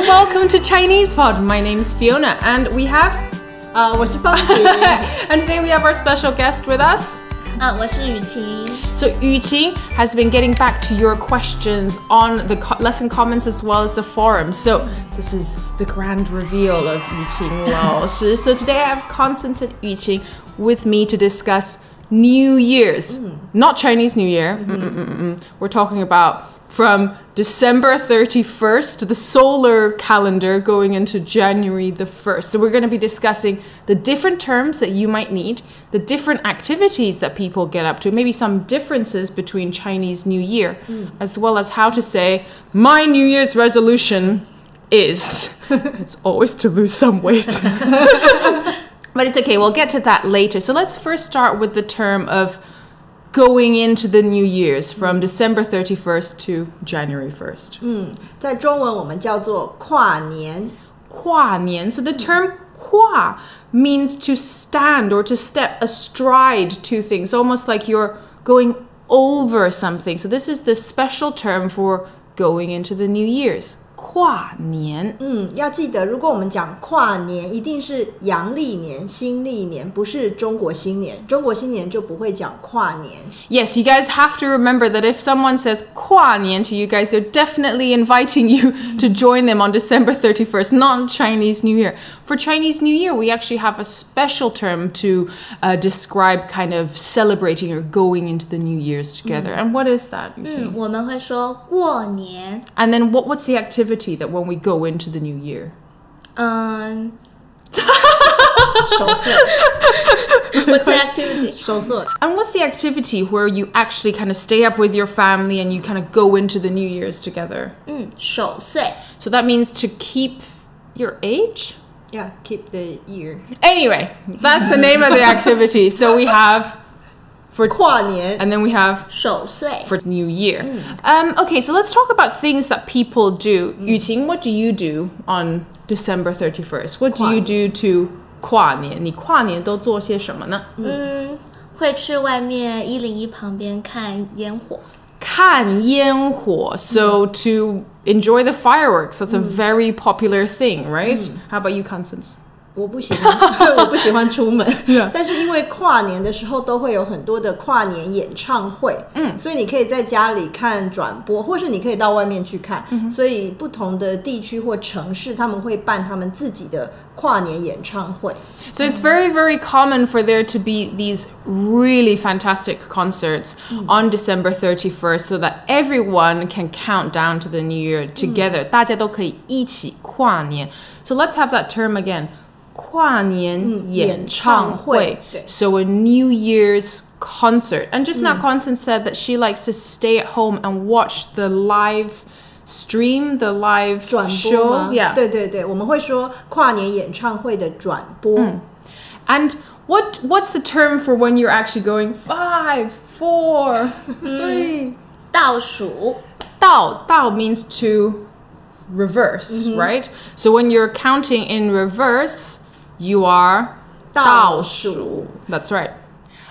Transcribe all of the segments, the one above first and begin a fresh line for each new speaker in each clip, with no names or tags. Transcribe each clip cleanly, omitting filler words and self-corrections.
welcome to Chinese Pod. My name's Fiona and we have
我是方婷
and today we have our special guest with us.
我是雨晴
So Yuqing has been getting back to your questions on the lesson comments as well as the forum. So this is the grand reveal of Yuqing Lao. So today I have Constance and Yuqing with me to discuss New Year's. Not Chinese New Year. We're talking about from December 31st, the solar calendar, going into January the 1st. So we're going to be discussing the different terms that you might need, the different activities that people get up to, maybe some differences between Chinese New Year, as well as how to say, my New Year's resolution is, it's always to lose some weight. But it's okay, we'll get to that later. So let's first start with the term of going into the New Year's from December 31st to January 1st.
在中文我们叫做跨年
跨年. So the term 跨 means to stand or to step astride to things, almost like you're going over something. So this is the special term for going into the New Year's. 跨年.
要记得如果我们讲跨年一定是阳历年新历年不是中国新年中国新年就不会讲跨年
Yes, you guys have to remember that if someone says 跨年 to you guys, they're definitely inviting you to join them on December 31st, not Chinese New Year. For Chinese New Year, we actually have a special term to describe kind of celebrating or going into the New Year's together. And what is that?
我们会说过年
And then what's the activity that when we go into the new year?
守岁 What's the activity? 守岁
And what's the activity where you actually kind of stay up with your family and you kind of go into the New Year's together?
守岁
So that means to keep your age?
Yeah, keep the year
Anyway, that's the name of the activity. So we have for
跨年
and then we have
守岁
for New Year. Okay, so let's talk about things that people do. Yuqing, what do you do on December 31st? What do you do to 跨年？你跨年都做些什么呢？
会去外面101旁边看烟火
看烟火 So to enjoy the fireworks, that's a very popular thing, right? How about you, Constance?
我不喜欢我不喜欢出门但是因为跨年的时候都会有很多的跨年演唱会所以你可以在家里看转播或是你可以到外面去看所以不同的地区或城市他们会办他们自己的跨年演唱会
So it's very, very common for there to be these really fantastic concerts on December 31st so that everyone can count down to the New Year together. 大家都可以一起跨年 So let's have that term again. 跨年演唱会 So a New Year's concert. And just now Constance said that she likes to stay at home and watch the live stream, the live show. Yeah.
对对对我们会说跨年演唱会的转播
And what's the term for when you're actually going 5, 4, 3?
倒数
倒 means to reverse, right? So when you're counting in reverse, you are 倒数 That's right.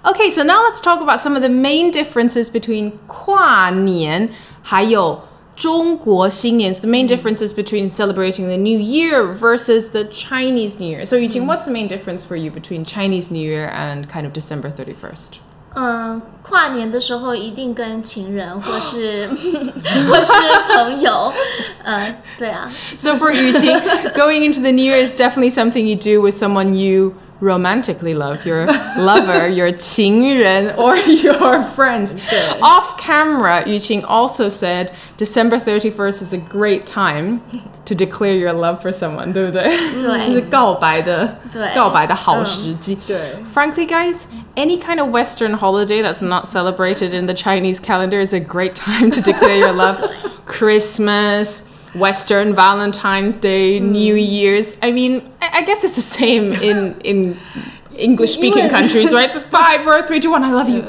Okay, so now let's talk about some of the main differences between 跨年还有中国新年 So the main differences between celebrating the New Year versus the Chinese New Year. So Yuqing, what's the main difference for you between Chinese New Year and kind of December 31st?
跨年的时候一定跟情人或是或是朋友对啊
So for Yuqing, going into the New Year is definitely something you do with someone you romantically love, your lover, your 情人 or your friends. Off camera, Yuqing also said December 31st is a great time to declare your love for someone, 对不对？
对
是告白的好时机。Frankly, guys, any kind of Western holiday that's not celebrated in the Chinese calendar is a great time to declare your love. Christmas, Western Valentine's Day, New Year's. I mean, I guess it's the same in English-speaking countries, right? 5, 4, 3, 2, 1, I love you.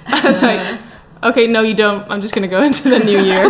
I was like, okay, no, you don't. I'm just going to go into the new year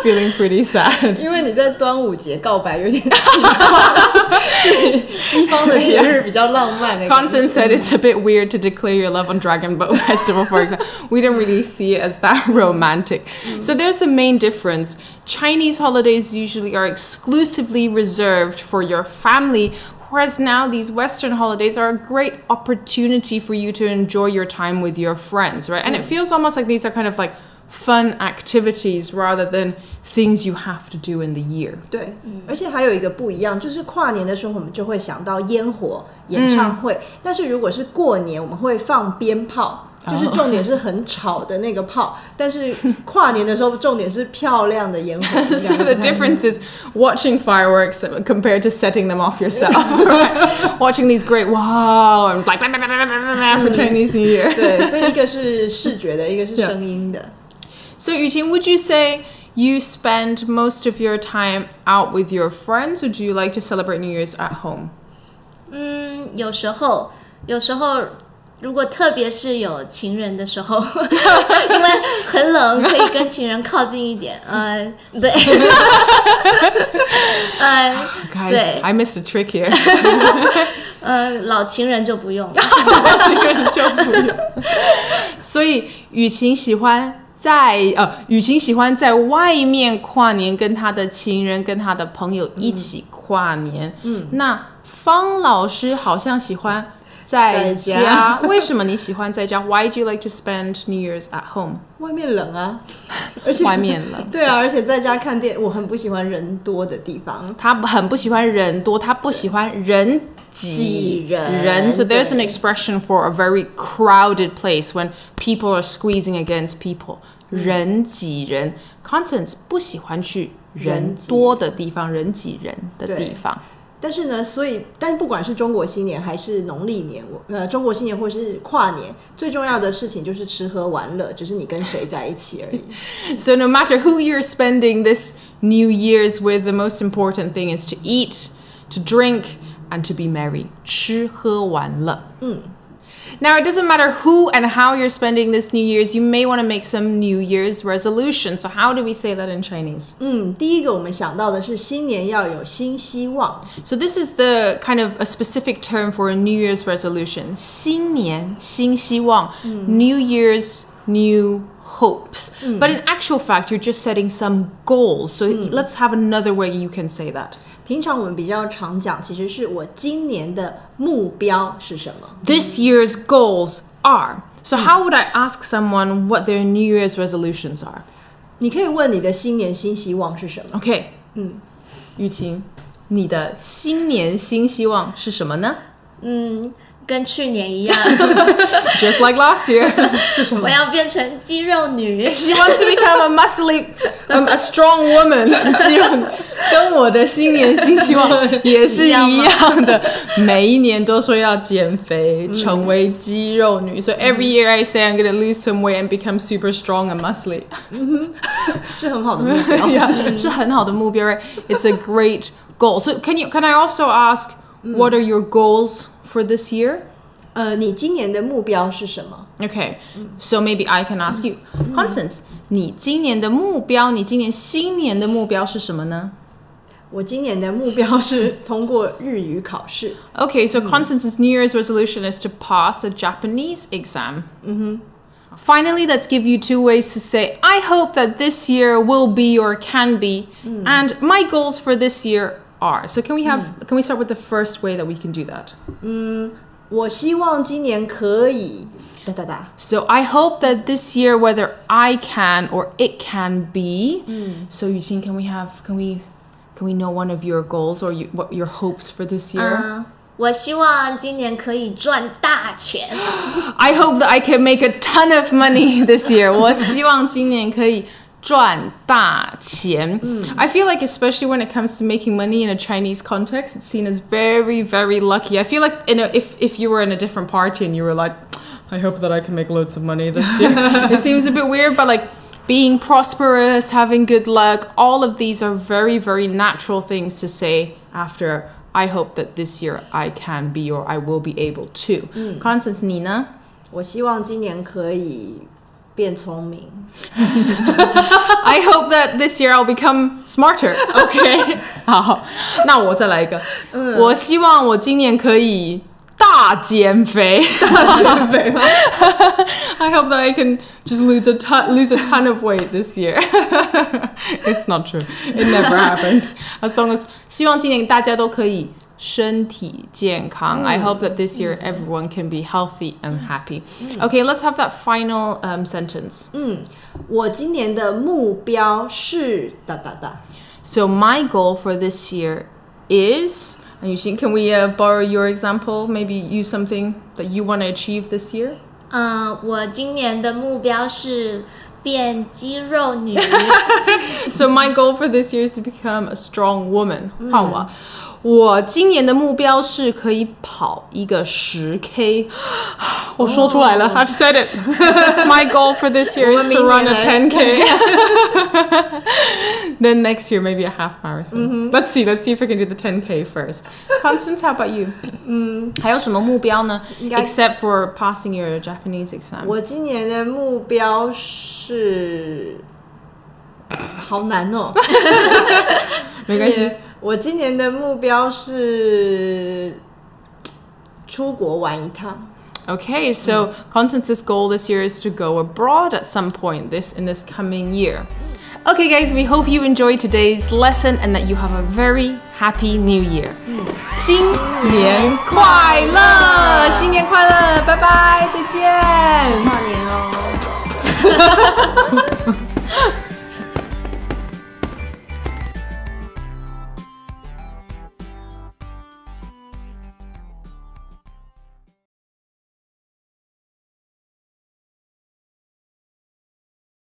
feeling pretty sad.
因为你在端午节告白有点奇怪西方的节日比较浪漫的感觉。
Constance said it's a bit weird to declare your love on Dragon Boat Festival, for example. We don't really see it as that romantic. So there's the main difference. Chinese holidays usually are exclusively reserved for your family, whereas now these Western holidays are a great opportunity for you to enjoy your time with your friends, right? And it feels almost like these are kind of like fun activities rather than things you have to do in the year.
对，而且还有一个不一样，就是跨年的时候我们就会想到烟火、演唱会，但是如果是过年，我们会放鞭炮。就是重点是很吵的那个炮，但是跨年的时候重点是漂亮的烟火。
So the difference is watching fireworks compared to setting them off yourself, right? Watching these great wow and like blah, blah, blah, blah, blah, blah, for Chinese New Year.
对，所以一个是视觉的，一个是声音的。
So Yuqing, would you say you spend most of your time out with your friends, or do you like to celebrate New Year's at home?
有时候如果特别是有情人的时候，因为很冷，可以跟情人靠近一点。对，Guys, 对
I missed a trick here.
老情人就不用了。
所以雨晴喜欢在外面跨年，跟他的情人、跟他的朋友一起跨年。那方老师好像喜欢在家。为什么你喜欢在家？ Why do you like to spend New Year's at home?
外面冷啊，而且
外面冷。
对啊，而且在家看电，我很不喜欢人多的地方。
他很不喜欢人多，他不喜欢人挤人。So there's an expression for a very crowded place when people are squeezing against people. 人挤人。Constance 不喜欢去人多的地方，人挤人的地方。
但是呢，但不管是中国新年还是农历年，中国新年或是跨年，最重要的事情就是吃喝玩乐，只是你跟谁在一起而已。
So no matter who you're spending this New Year's with, the most important thing is to eat, to drink, and to be merry. 吃喝玩乐。Now, it doesn't matter who and how you're spending this New Year's. You may want to make some New Year's resolution. So how do we say that in Chinese?
第一个我们想到的是新年要有新希望。
So this is the kind of a specific term for a New Year's resolution. 新年新希望 New Year's new hopes. But in actual fact, you're just setting some goals. So let's have another way you can say that.
平常我们比较常讲，其实是我今年的目标是什么
This year's goals are. So how would I ask someone what their New Year's resolutions are?
你可以问你的新年新希望是什么
Okay. 雨晴，你的新年新希望是什么呢？
跟去年一样，
Just like last year. 是什么？
我要变成肌肉女。
She wants to become a muscly, a strong woman. 肌肉女跟我的新年新希望也是一样的，每一年都说要减肥，成为肌肉女。So every year I say I'm going to lose some weight and become super strong and muscly.
是很好的目标
Yeah, 是很好的目标 right? It's a great goal. So can I also ask what are your goals for this year?
你今年的目标是什么
Okay, so maybe I can ask you, Constance, 你今年的目标，你今年新年的目标是什么呢？
我今年的目标是通过日语考试
Okay, so Constance's New Year's resolution is to pass a Japanese exam. Finally, let's give you two ways to say, I hope that this year will be or can be, and my goals for this year are. So can we start with the first way that we can do that?
我希望今年可以
So I hope that this year, whether I can or it can be. So Yuqing, can we know one of your goals or what your hopes for this year?
我希望今年可以赚大钱。
I hope that I can make a ton of money this year. 我希望今年可以赚大钱 I feel like especially when it comes to making money in a Chinese context, it's seen as very, very lucky. I feel like if you were in a different party and you were like, I hope that I can make loads of money this year. It seems a bit weird, but like being prosperous, having good luck, all of these are very, very natural things to say after I hope that this year I can be or I will be able to. Constance, 你呢？
我希望今年可以变聪明。
I hope that this year I'll become smarter. OK， 好，那我再来一个。我希望我今年可以大减肥。大减肥吗？I hope that I can just lose a ton of weight this year. It's not true. It never happens. As long as 希望今年大家都可以身体健康。I hope that this year everyone can be healthy and happy. Okay, let's have that final sentence.
我今年的目标是哒哒哒。
So my goal for this year is, and you see, can we borrow your example? Maybe use something that you want to achieve this year?
我今年的目标是变肌肉女。
So my goal for this year is to become a strong woman. 换我。我今年的目标是可以跑一个10K。我说出来了，I've said it. My goal for this year is to run a 10K. Then next year maybe a half marathon. Let's see if I can do the 10K first. Constance, how about you? 还有什么目标呢？Except for passing your Japanese exam.
我今年的目标是，好难哦。
没关系。
我今年的目标是出国玩一趟。
Okay, so Constance's goal this year is to go abroad at some point in this coming year. Okay, guys, we hope you enjoyed today's lesson and that you have a very happy new year. 新年快乐！新年快乐！拜拜，再见！
跨年哦。